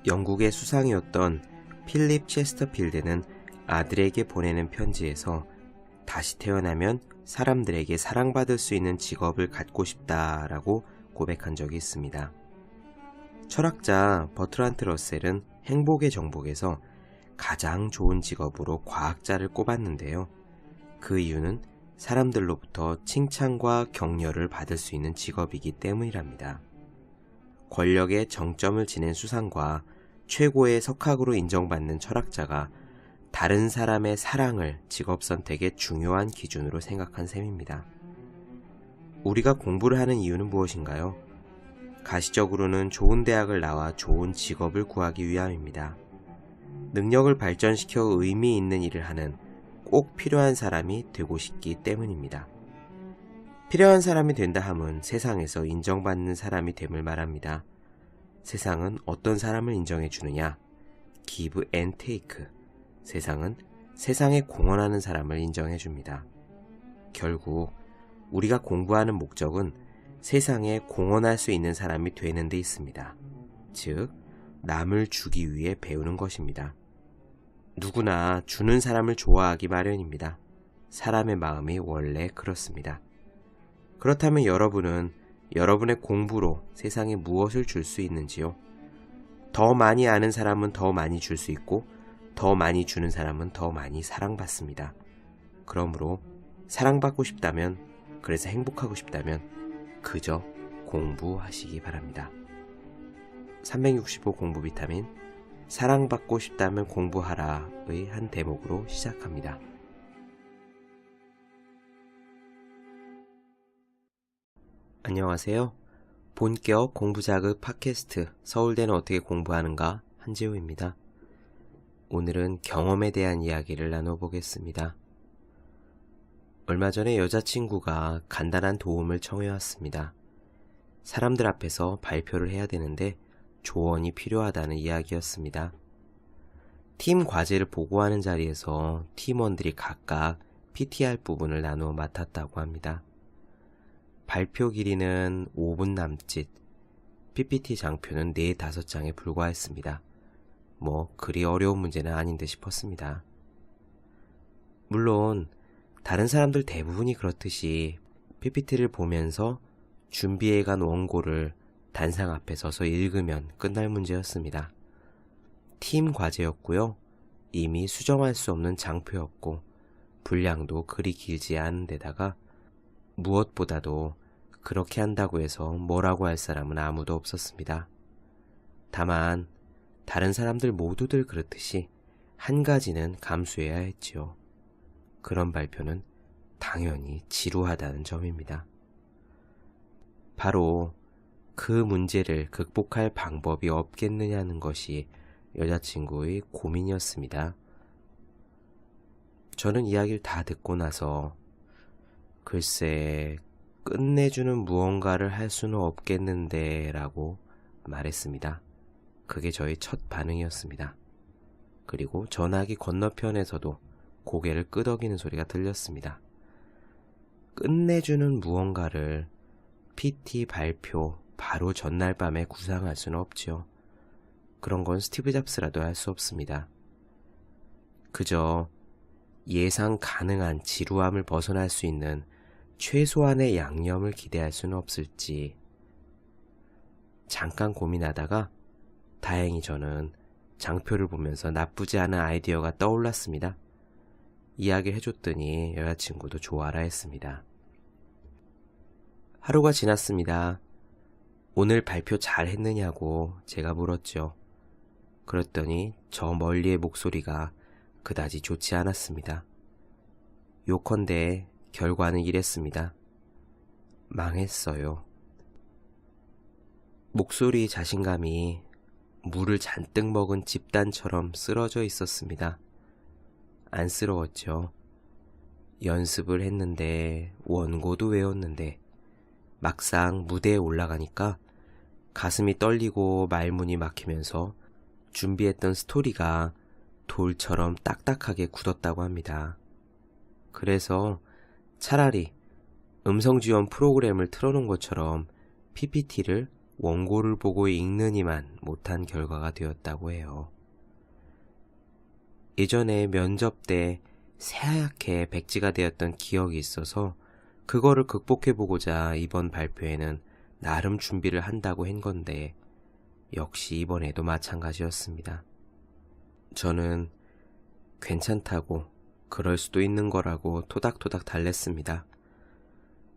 영국의 수상이었던 필립 체스터필드는 아들에게 보내는 편지에서 다시 태어나면 사람들에게 사랑받을 수 있는 직업을 갖고 싶다라고 고백한 적이 있습니다. 철학자 버트란트 러셀은 행복의 정복에서 가장 좋은 직업으로 과학자를 꼽았는데요. 그 이유는 사람들로부터 칭찬과 격려를 받을 수 있는 직업이기 때문이랍니다. 권력의 정점을 지낸 수상과 최고의 석학으로 인정받는 철학자가 다른 사람의 사랑을 직업 선택의 중요한 기준으로 생각한 셈입니다. 우리가 공부를 하는 이유는 무엇인가요? 가시적으로는 좋은 대학을 나와 좋은 직업을 구하기 위함입니다. 능력을 발전시켜 의미 있는 일을 하는 꼭 필요한 사람이 되고 싶기 때문입니다. 필요한 사람이 된다 함은 세상에서 인정받는 사람이 됨을 말합니다. 세상은 어떤 사람을 인정해 주느냐? Give and take. 세상은 세상에 공헌하는 사람을 인정해 줍니다. 결국 우리가 공부하는 목적은 세상에 공헌할 수 있는 사람이 되는 데 있습니다. 즉, 남을 주기 위해 배우는 것입니다. 누구나 주는 사람을 좋아하기 마련입니다. 사람의 마음이 원래 그렇습니다. 그렇다면 여러분은 여러분의 공부로 세상에 무엇을 줄 수 있는지요? 더 많이 아는 사람은 더 많이 줄 수 있고 더 많이 주는 사람은 더 많이 사랑받습니다. 그러므로 사랑받고 싶다면, 그래서 행복하고 싶다면 그저 공부하시기 바랍니다. 365 공부 비타민, 사랑받고 싶다면 공부하라의 한 대목으로 시작합니다. 안녕하세요. 본격 공부자극 팟캐스트 서울대는 어떻게 공부하는가, 한지우입니다. 오늘은 경험에 대한 이야기를 나눠보겠습니다. 얼마 전에 여자친구가 간단한 도움을 청해왔습니다. 사람들 앞에서 발표를 해야 되는데 조언이 필요하다는 이야기였습니다. 팀 과제를 보고하는 자리에서 팀원들이 각각 PT할 부분을 나누어 맡았다고 합니다. 발표 길이는 5분 남짓, PPT 장표는 4-5장에 불과했습니다. 그리 어려운 문제는 아닌데 싶었습니다. 물론 다른 사람들 대부분이 그렇듯이 PPT를 보면서 준비해간 원고를 단상 앞에 서서 읽으면 끝날 문제였습니다. 팀 과제였고요. 이미 수정할 수 없는 장표였고 분량도 그리 길지 않은 데다가 무엇보다도 그렇게 한다고 해서 뭐라고 할 사람은 아무도 없었습니다. 다만 다른 사람들 모두들 그렇듯이 한 가지는 감수해야 했지요. 그런 발표는 당연히 지루하다는 점입니다. 바로 그 문제를 극복할 방법이 없겠느냐는 것이 여자친구의 고민이었습니다. 저는 이야기를 다 듣고 나서 글쎄, 끝내주는 무언가를 할 수는 없겠는데 라고 말했습니다. 그게 저의 첫 반응이었습니다. 그리고 전화기 건너편에서도 고개를 끄덕이는 소리가 들렸습니다. 끝내주는 무언가를 PT 발표 바로 전날 밤에 구상할 수는 없지요. 그런 건 스티브 잡스라도 할 수 없습니다. 그저 예상 가능한 지루함을 벗어날 수 있는 최소한의 양념을 기대할 수는 없을지 잠깐 고민하다가 다행히 저는 장표를 보면서 나쁘지 않은 아이디어가 떠올랐습니다. 이야기를 해줬더니 여자친구도 좋아라 했습니다. 하루가 지났습니다. 오늘 발표 잘 했느냐고 제가 물었죠. 그랬더니 저 멀리의 목소리가 그다지 좋지 않았습니다. 요컨대 결과는 이랬습니다. 망했어요. 목소리 자신감이 물을 잔뜩 먹은 집단처럼 쓰러져 있었습니다. 안쓰러웠죠. 연습을 했는데 원고도 외웠는데 막상 무대에 올라가니까 가슴이 떨리고 말문이 막히면서 준비했던 스토리가 돌처럼 딱딱하게 굳었다고 합니다. 그래서 차라리 음성 지원 프로그램을 틀어놓은 것처럼 PPT를 원고를 보고 읽느니만 못한 결과가 되었다고 해요. 예전에 면접 때 새하얗게 백지가 되었던 기억이 있어서 그거를 극복해보고자 이번 발표에는 나름 준비를 한다고 한 건데 역시 이번에도 마찬가지였습니다. 저는 괜찮다고 그럴 수도 있는 거라고 토닥토닥 달랬습니다.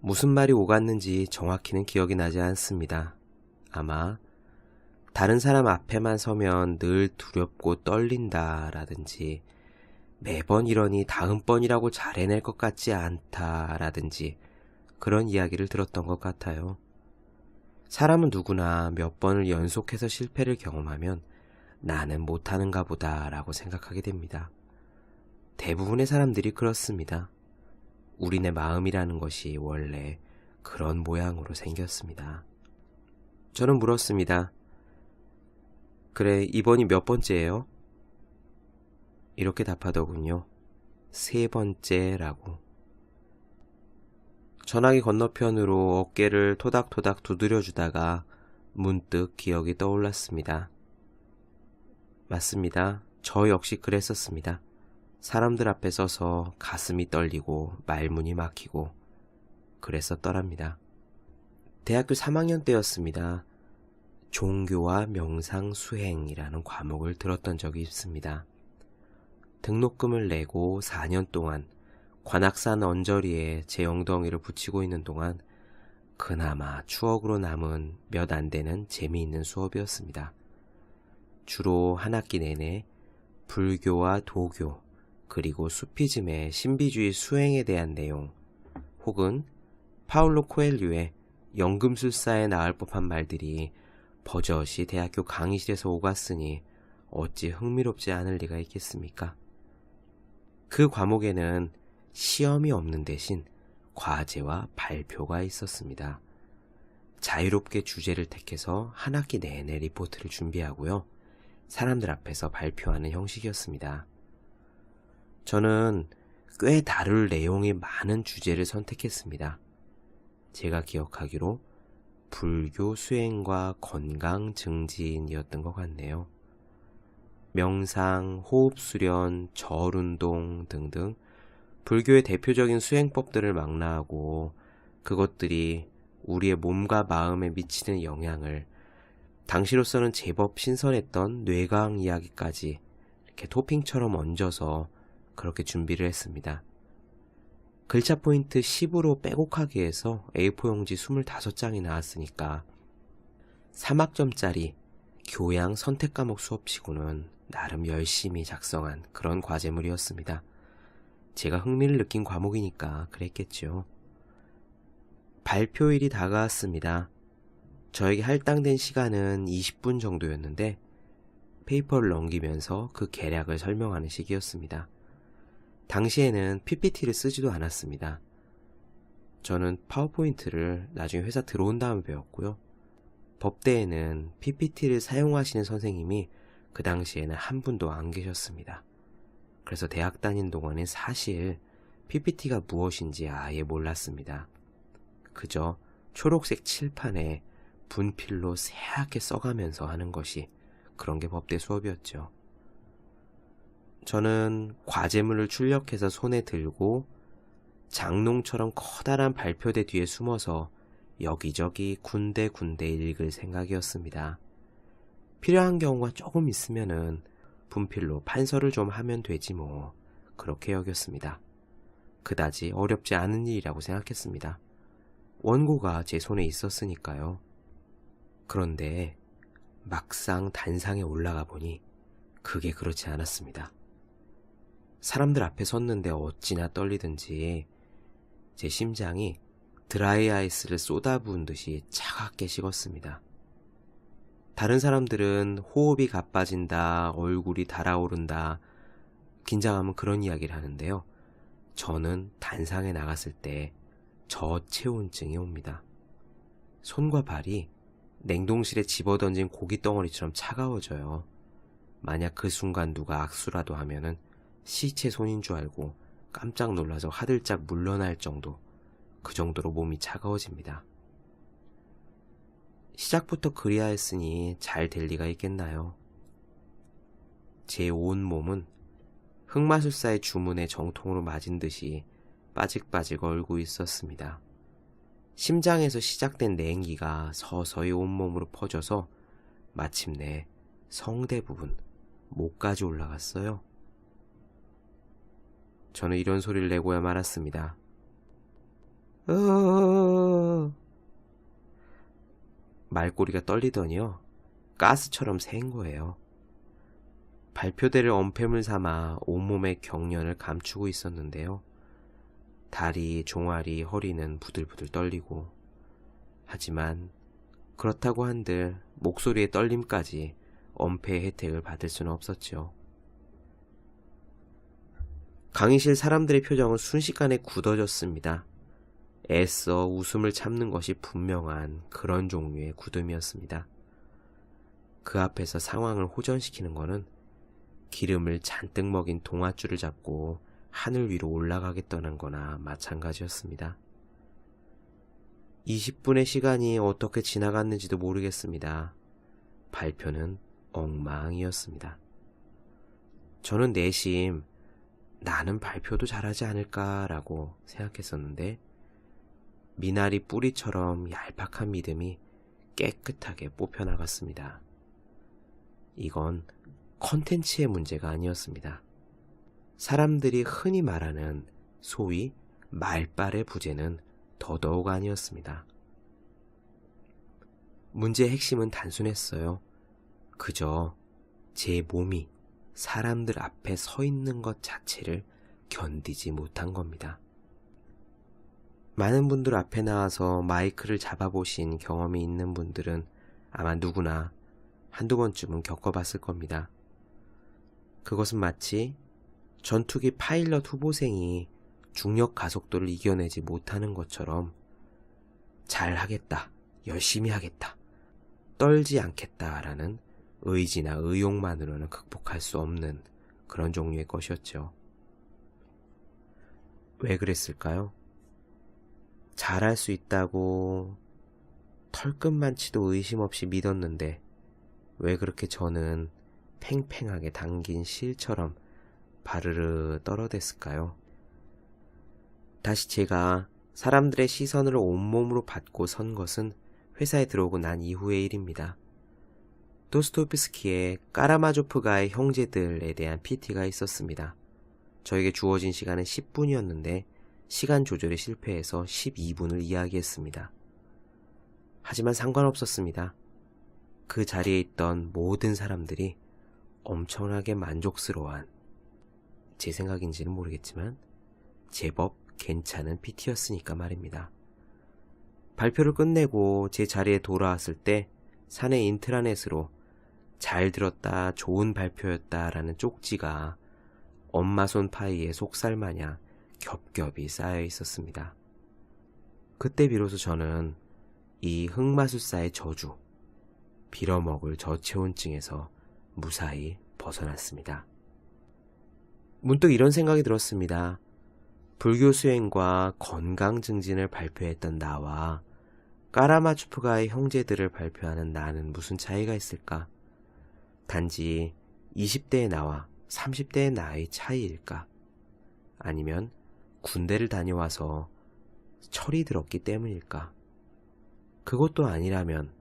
무슨 말이 오갔는지 정확히는 기억이 나지 않습니다. 아마 다른 사람 앞에만 서면 늘 두렵고 떨린다 라든지 매번 이러니 다음번이라고 잘 해낼 것 같지 않다 라든지 그런 이야기를 들었던 것 같아요. 사람은 누구나 몇 번을 연속해서 실패를 경험하면 나는 못하는가 보다 라고 생각하게 됩니다. 대부분의 사람들이 그렇습니다. 우리네 마음이라는 것이 원래 그런 모양으로 생겼습니다. 저는 물었습니다. 그래, 이번이 몇 번째예요? 이렇게 답하더군요. 3번째라고. 전화기 건너편으로 어깨를 토닥토닥 두드려주다가 문득 기억이 떠올랐습니다. 맞습니다. 저 역시 그랬었습니다. 사람들 앞에 서서 가슴이 떨리고 말문이 막히고 그랬었더랍니다. 대학교 3학년 때였습니다. 종교와 명상 수행이라는 과목을 들었던 적이 있습니다. 등록금을 내고 4년 동안 관악산 언저리에 제 엉덩이를 붙이고 있는 동안 그나마 추억으로 남은 몇 안 되는 재미있는 수업이었습니다. 주로 한 학기 내내 불교와 도교 그리고 수피즘의 신비주의 수행에 대한 내용 혹은 파울로 코엘류의 연금술사에 나올 법한 말들이 버젓이 대학교 강의실에서 오갔으니 어찌 흥미롭지 않을 리가 있겠습니까? 그 과목에는 시험이 없는 대신 과제와 발표가 있었습니다. 자유롭게 주제를 택해서 한 학기 내내 리포트를 준비하고요. 사람들 앞에서 발표하는 형식이었습니다. 저는 꽤 다룰 내용이 많은 주제를 선택했습니다. 제가 기억하기로 불교 수행과 건강 증진이었던 것 같네요. 명상, 호흡 수련, 절 운동 등등 불교의 대표적인 수행법들을 망라하고 그것들이 우리의 몸과 마음에 미치는 영향을 당시로서는 제법 신선했던 뇌과학 이야기까지 이렇게 토핑처럼 얹어서 그렇게 준비를 했습니다. 글자 포인트 10으로 빼곡하게 해서 A4 용지 25장이 나왔으니까 3학점짜리 교양 선택 과목 수업치고는 나름 열심히 작성한 그런 과제물이었습니다. 제가 흥미를 느낀 과목이니까 그랬겠죠. 발표일이 다가왔습니다. 저에게 할당된 시간은 20분 정도였는데 페이퍼를 넘기면서 그 계략을 설명하는 시기였습니다. 당시에는 PPT를 쓰지도 않았습니다. 저는 파워포인트를 나중에 회사 들어온 다음에 배웠고요. 법대에는 PPT를 사용하시는 선생님이 그 당시에는 한 분도 안 계셨습니다. 그래서 대학 다닌 동안엔 사실 PPT가 무엇인지 아예 몰랐습니다. 그저 초록색 칠판에 분필로 새하얗게 써가면서 하는 것이 그런 게 법대 수업이었죠. 저는 과제물을 출력해서 손에 들고 장롱처럼 커다란 발표대 뒤에 숨어서 여기저기 군데군데 읽을 생각이었습니다. 필요한 경우가 조금 있으면은 분필로 판서를 좀 하면 되지 뭐 그렇게 여겼습니다. 그다지 어렵지 않은 일이라고 생각했습니다. 원고가 제 손에 있었으니까요. 그런데 막상 단상에 올라가 보니 그게 그렇지 않았습니다. 사람들 앞에 섰는데 어찌나 떨리든지 제 심장이 드라이 아이스를 쏟아부은 듯이 차갑게 식었습니다. 다른 사람들은 호흡이 가빠진다, 얼굴이 달아오른다, 긴장하면 그런 이야기를 하는데요. 저는 단상에 나갔을 때 저체온증이 옵니다. 손과 발이 냉동실에 집어던진 고기 덩어리처럼 차가워져요. 만약 그 순간 누가 악수라도 하면은 시체 손인 줄 알고 깜짝 놀라서 화들짝 물러날 정도, 그 정도로 몸이 차가워집니다. 시작부터 그리하였으니 잘 될 리가 있겠나요? 제 온 몸은 흑마술사의 주문에 정통으로 맞은 듯이 빠직빠직 얼고 있었습니다. 심장에서 시작된 냉기가 서서히 온몸으로 퍼져서 마침내 성대 부분, 목까지 올라갔어요. 저는 이런 소리를 내고야 말았습니다. 말꼬리가 떨리더니요, 가스처럼 새인 거예요. 발표대를 엄폐물 삼아 온몸의 경련을 감추고 있었는데요. 다리, 종아리, 허리는 부들부들 떨리고, 하지만 그렇다고 한들 목소리의 떨림까지 엄폐의 혜택을 받을 수는 없었죠. 강의실 사람들의 표정은 순식간에 굳어졌습니다. 애써 웃음을 참는 것이 분명한 그런 종류의 굳음이었습니다. 그 앞에서 상황을 호전시키는 거는 기름을 잔뜩 먹인 동아줄을 잡고 하늘 위로 올라가겠다는 거나 마찬가지였습니다. 20분의 시간이 어떻게 지나갔는지도 모르겠습니다. 발표는 엉망이었습니다. 저는 내심 나는 발표도 잘하지 않을까라고 생각했었는데, 미나리 뿌리처럼 얄팍한 믿음이 깨끗하게 뽑혀나갔습니다. 이건 컨텐츠의 문제가 아니었습니다. 사람들이 흔히 말하는 소위 말빨의 부재는 더더욱 아니었습니다. 문제의 핵심은 단순했어요. 그저 제 몸이 사람들 앞에 서 있는 것 자체를 견디지 못한 겁니다. 많은 분들 앞에 나와서 마이크를 잡아보신 경험이 있는 분들은 아마 누구나 한두 번쯤은 겪어봤을 겁니다. 그것은 마치 전투기 파일럿 후보생이 중력 가속도를 이겨내지 못하는 것처럼 잘하겠다, 열심히 하겠다, 떨지 않겠다라는 의지나 의욕만으로는 극복할 수 없는 그런 종류의 것이었죠. 왜 그랬을까요? 잘할 수 있다고 털끝만치도 의심 없이 믿었는데 왜 그렇게 저는 팽팽하게 당긴 실처럼 바르르 떨어댔을까요? 다시 제가 사람들의 시선을 온몸으로 받고 선 것은 회사에 들어오고 난 이후의 일입니다. 도스토옙스키의 까라마조프가의 형제들에 대한 PT가 있었습니다. 저에게 주어진 시간은 10분이었는데 시간 조절에 실패해서 12분을 이야기했습니다. 하지만 상관없었습니다. 그 자리에 있던 모든 사람들이 엄청나게 만족스러워한, 제 생각인지는 모르겠지만 제법 괜찮은 PT였으니까 말입니다. 발표를 끝내고 제 자리에 돌아왔을 때 사내 인트라넷으로 잘 들었다, 좋은 발표였다 라는 쪽지가 엄마 손 파이의 속살 마냥 겹겹이 쌓여 있었습니다. 그때 비로소 저는 이 흑마술사의 저주, 빌어먹을 저체온증에서 무사히 벗어났습니다. 문득 이런 생각이 들었습니다. 불교 수행과 건강 증진을 발표했던 나와 까라마추프가의 형제들을 발표하는 나는 무슨 차이가 있을까? 단지 20대의 나와 30대의 나의 차이일까? 아니면 군대를 다녀와서 철이 들었기 때문일까? 그것도 아니라면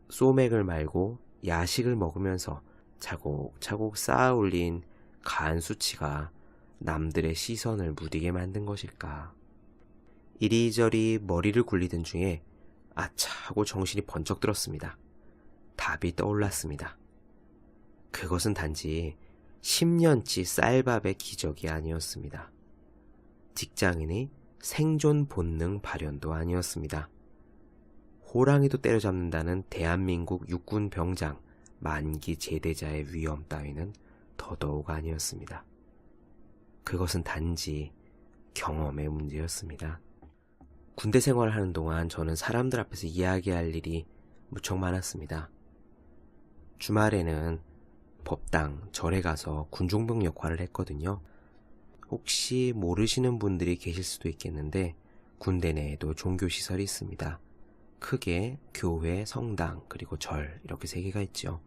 소맥을 말고 야식을 먹으면서 차곡차곡 쌓아 올린 간 수치가 남들의 시선을 무디게 만든 것일까? 이리저리 머리를 굴리던 중에 아차 하고 정신이 번쩍 들었습니다. 답이 떠올랐습니다. 그것은 단지 10년치 쌀밥의 기적이 아니었습니다. 직장인의 생존 본능 발현도 아니었습니다. 호랑이도 때려잡는다는 대한민국 육군 병장 만기 제대자의 위험 따위는 더더욱 아니었습니다. 그것은 단지 경험의 문제였습니다. 군대 생활을 하는 동안 저는 사람들 앞에서 이야기할 일이 무척 많았습니다. 주말에는 법당, 절에 가서 군종병 역할을 했거든요. 혹시 모르시는 분들이 계실 수도 있겠는데 군대 내에도 종교시설이 있습니다. 크게 교회, 성당, 그리고 절 이렇게 세 개가 있죠.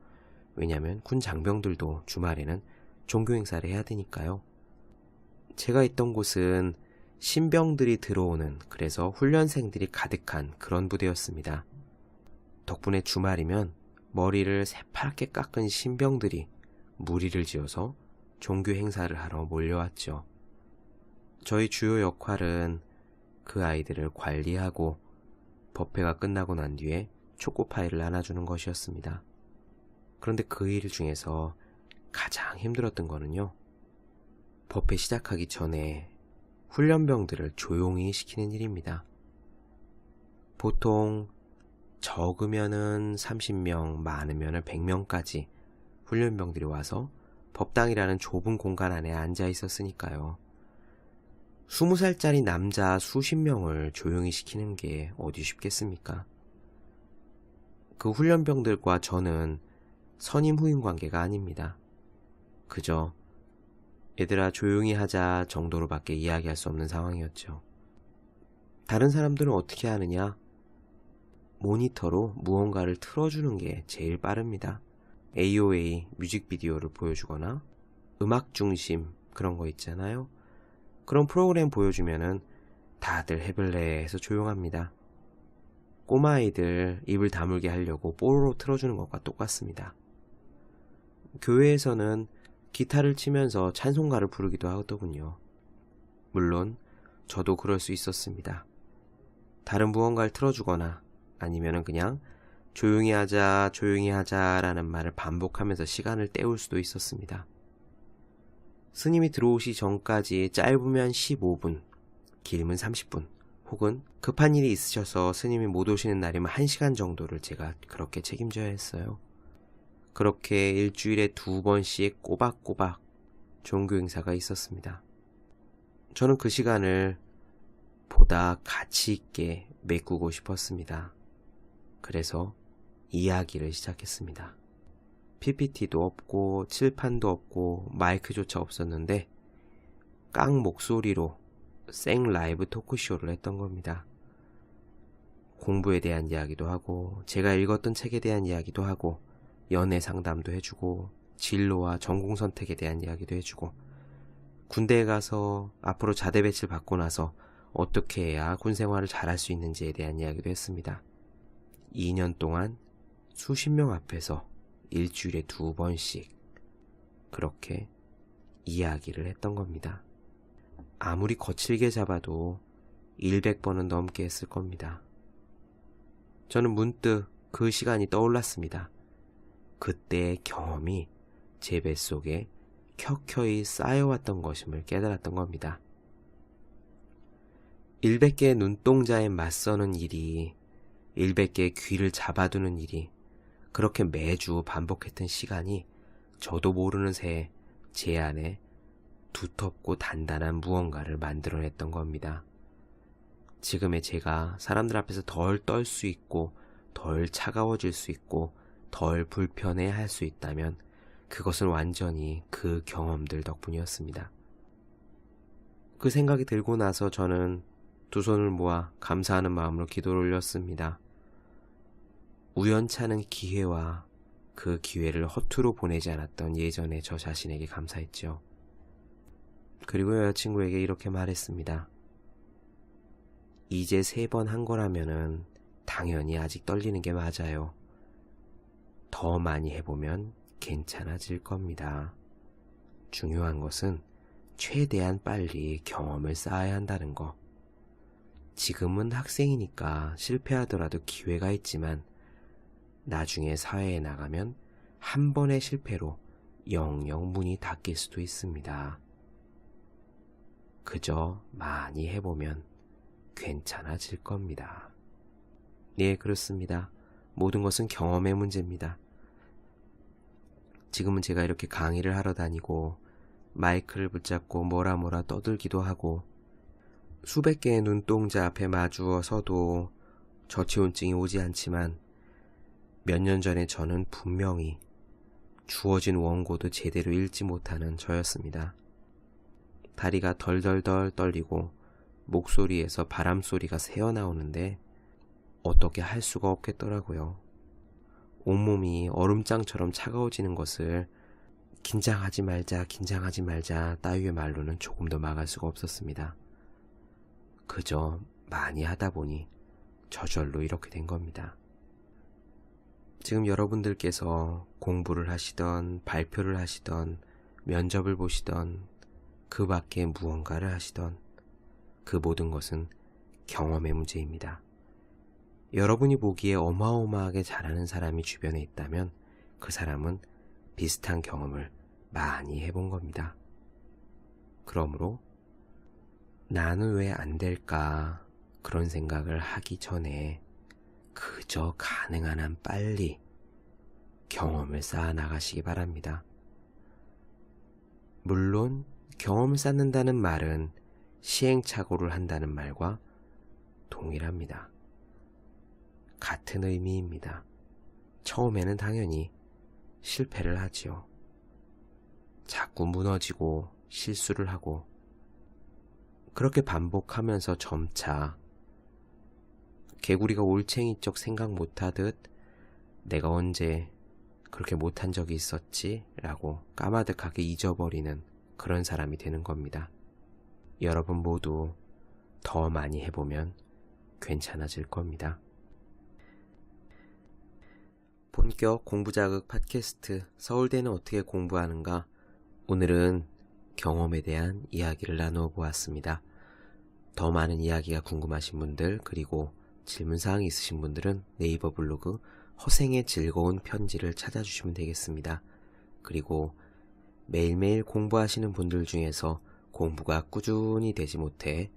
왜냐하면 군 장병들도 주말에는 종교 행사를 해야 되니까요. 제가 있던 곳은 신병들이 들어오는, 그래서 훈련생들이 가득한 그런 부대였습니다. 덕분에 주말이면 머리를 새파랗게 깎은 신병들이 무리를 지어서 종교 행사를 하러 몰려왔죠. 저희 주요 역할은 그 아이들을 관리하고 법회가 끝나고 난 뒤에 초코파이를 나눠주는 것이었습니다. 그런데 그 일 중에서 가장 힘들었던 거는요, 법회 시작하기 전에 훈련병들을 조용히 시키는 일입니다. 보통 적으면은 30명, 많으면은 100명까지 훈련병들이 와서 법당이라는 좁은 공간 안에 앉아 있었으니까요. 20살짜리 남자 수십 명을 조용히 시키는 게 어디 쉽겠습니까? 그 훈련병들과 저는 선임 후임 관계가 아닙니다. 그저 얘들아 조용히 하자 정도로밖에 이야기할 수 없는 상황이었죠. 다른 사람들은 어떻게 하느냐? 모니터로 무언가를 틀어주는 게 제일 빠릅니다. AOA 뮤직비디오를 보여주거나 음악 중심 그런 거 있잖아요. 그런 프로그램 보여주면은 다들 해볼래 해서 조용합니다. 꼬마아이들 입을 다물게 하려고 뽀로로 틀어주는 것과 똑같습니다. 교회에서는 기타를 치면서 찬송가를 부르기도 하더군요. 물론 저도 그럴 수 있었습니다. 다른 무언가를 틀어주거나 아니면은 그냥 조용히 하자 라는 말을 반복하면서 시간을 때울 수도 있었습니다. 스님이 들어오시 전까지 짧으면 15분, 길면 30분, 혹은 급한 일이 있으셔서 스님이 못 오시는 날이면 1시간 정도를 제가 그렇게 책임져야 했어요. 그렇게 일주일에 2번씩 꼬박꼬박 종교 행사가 있었습니다. 저는 그 시간을 보다 가치 있게 메꾸고 싶었습니다. 그래서 이야기를 시작했습니다. PPT도 없고 칠판도 없고 마이크조차 없었는데 깡 목소리로 생 라이브 토크쇼를 했던 겁니다. 공부에 대한 이야기도 하고 제가 읽었던 책에 대한 이야기도 하고 연애 상담도 해주고 진로와 전공 선택에 대한 이야기도 해주고 군대에 가서 앞으로 자대 배치를 받고 나서 어떻게 해야 군 생활을 잘할 수 있는지에 대한 이야기도 했습니다. 2년 동안 수십 명 앞에서 일주일에 2번씩 그렇게 이야기를 했던 겁니다. 아무리 거칠게 잡아도 100번은 넘게 했을 겁니다. 저는 문득 그 시간이 떠올랐습니다. 그때의 경험이 제 뱃속에 켜켜이 쌓여왔던 것임을 깨달았던 겁니다. 100개의 눈동자에 맞서는 일이, 100개의 귀를 잡아두는 일이 그렇게 매주 반복했던 시간이 저도 모르는 새에 제 안에 두텁고 단단한 무언가를 만들어냈던 겁니다. 지금의 제가 사람들 앞에서 덜 떨 수 있고 덜 차가워질 수 있고 덜 불편해할 수 있다면 그것은 완전히 그 경험들 덕분이었습니다. 그 생각이 들고 나서 저는 두 손을 모아 감사하는 마음으로 기도를 올렸습니다. 우연찮은 기회와 그 기회를 허투루 보내지 않았던 예전의 저 자신에게 감사했죠. 그리고 여자친구에게 이렇게 말했습니다. 이제 3번 한 거라면은 당연히 아직 떨리는 게 맞아요. 더 많이 해보면 괜찮아질 겁니다. 중요한 것은 최대한 빨리 경험을 쌓아야 한다는 거. 지금은 학생이니까 실패하더라도 기회가 있지만 나중에 사회에 나가면 한 번의 실패로 영영 문이 닫힐 수도 있습니다. 그저 많이 해보면 괜찮아질 겁니다. 네, 그렇습니다. 모든 것은 경험의 문제입니다. 지금은 제가 이렇게 강의를 하러 다니고 마이크를 붙잡고 뭐라 떠들기도 하고 수백 개의 눈동자 앞에 마주어 서도 저체온증이 오지 않지만 몇 년 전에 저는 분명히 주어진 원고도 제대로 읽지 못하는 저였습니다. 다리가 덜덜덜 떨리고 목소리에서 바람소리가 새어나오는데 어떻게 할 수가 없겠더라고요. 온몸이 얼음장처럼 차가워지는 것을 긴장하지 말자 따위의 말로는 조금 더 막을 수가 없었습니다. 그저 많이 하다 보니 저절로 이렇게 된 겁니다. 지금 여러분들께서 공부를 하시던, 발표를 하시던, 면접을 보시던, 그 밖에 무언가를 하시던 그 모든 것은 경험의 문제입니다. 여러분이 보기에 어마어마하게 잘하는 사람이 주변에 있다면 그 사람은 비슷한 경험을 많이 해본 겁니다. 그러므로 나는 왜 안 될까 그런 생각을 하기 전에 그저 가능한 한 빨리 경험을 쌓아 나가시기 바랍니다. 물론 경험을 쌓는다는 말은 시행착오를 한다는 말과 동일합니다. 같은 의미입니다. 처음에는 당연히 실패를 하지요. 자꾸 무너지고 실수를 하고 그렇게 반복하면서 점차 개구리가 올챙이쪽 생각 못하듯 내가 언제 그렇게 못한 적이 있었지? 라고 까마득하게 잊어버리는 그런 사람이 되는 겁니다. 여러분 모두 더 많이 해보면 괜찮아질 겁니다. 본격 공부자극 팟캐스트 서울대는 어떻게 공부하는가? 오늘은 경험에 대한 이야기를 나누어 보았습니다. 더 많은 이야기가 궁금하신 분들 그리고 질문사항이 있으신 분들은 네이버 블로그 허생의 즐거운 편지를 찾아주시면 되겠습니다. 그리고 매일매일 공부하시는 분들 중에서 공부가 꾸준히 되지 못해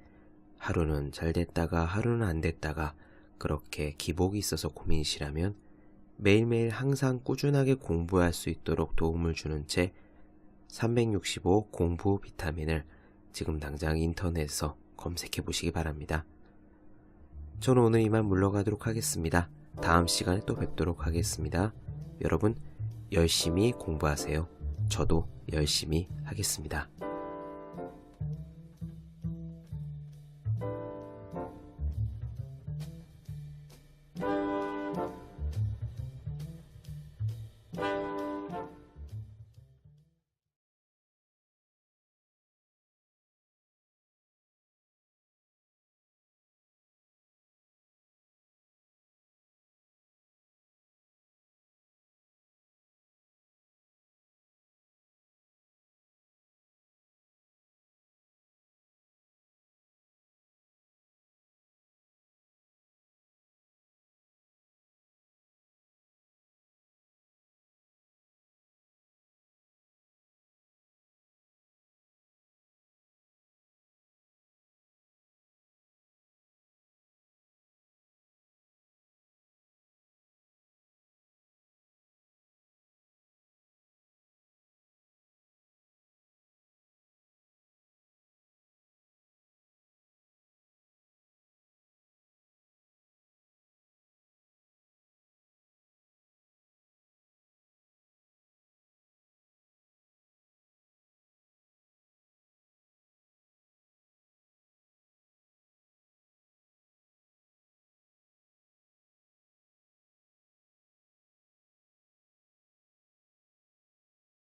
하루는 잘 됐다가 하루는 안 됐다가 그렇게 기복이 있어서 고민이시라면 매일매일 항상 꾸준하게 공부할 수 있도록 도움을 주는 책 365 공부 비타민을 지금 당장 인터넷에서 검색해 보시기 바랍니다. 저는 오늘 이만 물러가도록 하겠습니다. 다음 시간에 또 뵙도록 하겠습니다. 여러분 열심히 공부하세요. 저도 열심히 하겠습니다.